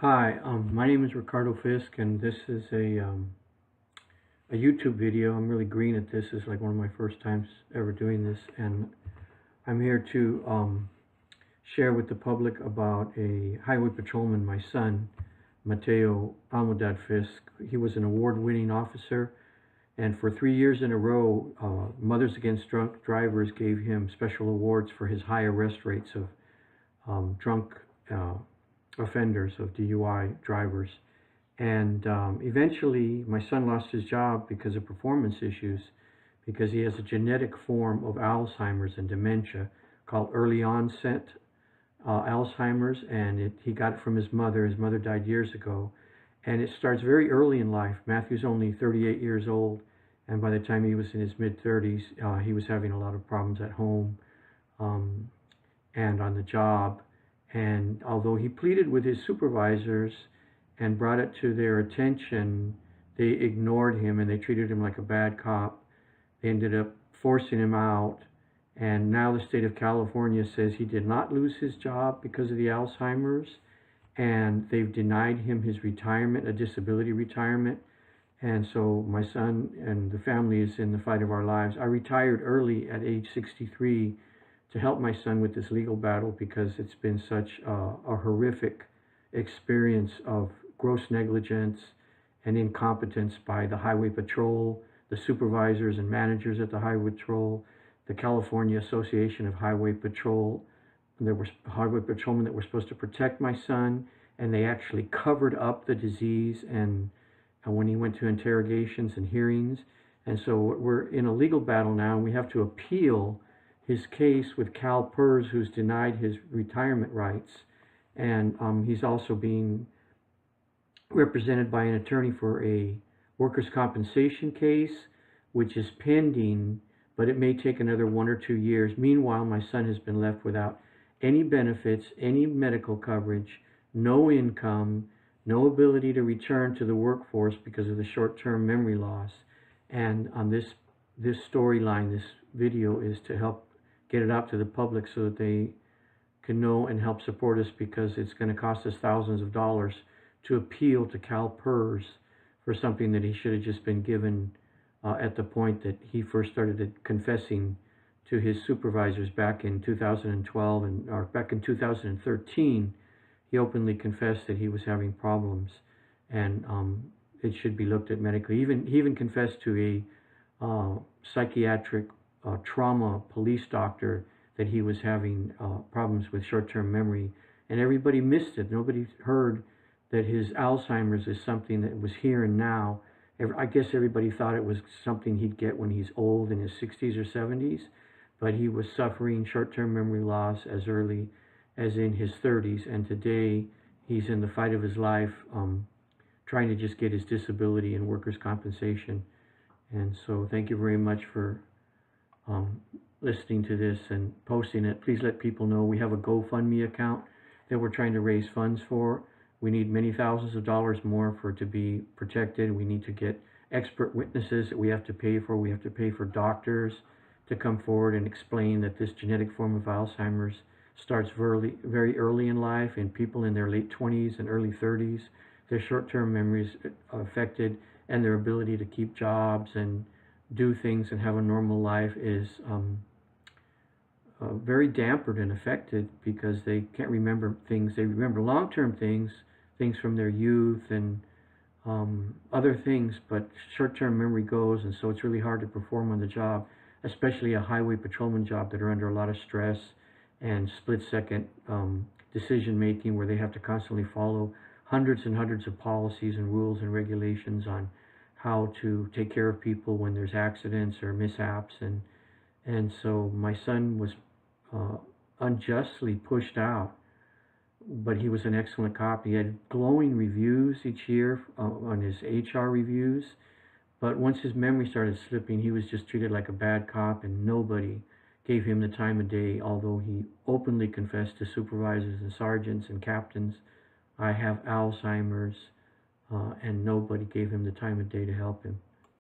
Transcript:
Hi, my name is Ricardo Fisk, and this is a YouTube video. I'm really green at this. It's like one of my first times ever doing this, and I'm here to share with the public about a highway patrolman, my son, Mateo Almodad Fisk. He was an award-winning officer, and for 3 years in a row, Mothers Against Drunk Drivers gave him special awards for his high arrest rates of drunk offenders, of DUI drivers. And eventually my son lost his job because of performance issues, because he has a genetic form of Alzheimer's and dementia called early onset Alzheimer's, and he got it from his mother. His mother died years ago, and it starts very early in life. Matthew's only 38 years old, and by the time he was in his mid-30s, he was having a lot of problems at home and on the job. And although he pleaded with his supervisors and brought it to their attention, they ignored him and they treated him like a bad cop. They ended up forcing him out. And now the state of California says he did not lose his job because of the Alzheimer's. And they've denied him his retirement, a disability retirement. And so my son and the family is in the fight of our lives. I retired early at age 63 to help my son with this legal battle, because it's been such a horrific experience of gross negligence and incompetence by the Highway Patrol, the supervisors and managers at the Highway Patrol, the California Association of Highway Patrol. There were highway patrolmen that were supposed to protect my son, and they actually covered up the disease and when he went to interrogations and hearings. And so we're in a legal battle now, and we have to appeal his case with CalPERS, who's denied his retirement rights. And he's also being represented by an attorney for a workers' compensation case, which is pending, but it may take another 1 or 2 years. Meanwhile, my son has been left without any benefits, any medical coverage, no income, no ability to return to the workforce because of the short-term memory loss. And on this storyline, this video is to help get it out to the public so that they can know and help support us, because it's going to cost us thousands of dollars to appeal to CalPERS for something that he should have just been given at the point that he first started confessing to his supervisors back in 2012 or back in 2013. He openly confessed that he was having problems, and it should be looked at medically. He even confessed to a psychiatric trauma police doctor that he was having problems with short-term memory, and everybody missed it. Nobody heard that his Alzheimer's is something that was here and now. I guess everybody thought it was something he'd get when he's old, in his 60s or 70s, but he was suffering short-term memory loss as early as in his 30s, and today he's in the fight of his life, trying to just get his disability and workers' compensation. And so thank you very much for listening to this and posting it. Please let people know we have a GoFundMe account that we're trying to raise funds for. We need many thousands of dollars more for it to be protected. We need to get expert witnesses that we have to pay for. We have to pay for doctors to come forward and explain that this genetic form of Alzheimer's starts very early in life, in people in their late 20s and early 30s. Their short-term memories are affected, and their ability to keep jobs and do things and have a normal life is very dampened and affected, because they can't remember things. They remember long-term things from their youth and other things, but short-term memory goes, and so it's really hard to perform on the job, especially a highway patrolman job that are under a lot of stress and split-second decision-making, where they have to constantly follow hundreds and hundreds of policies and rules and regulations on how to take care of people when there's accidents or mishaps. And so my son was unjustly pushed out, but he was an excellent cop. He had glowing reviews each year on his HR reviews, but once his memory started slipping, he was just treated like a bad cop, and nobody gave him the time of day, although he openly confessed to supervisors and sergeants and captains, I have Alzheimer's, and nobody gave him the time of day to help him.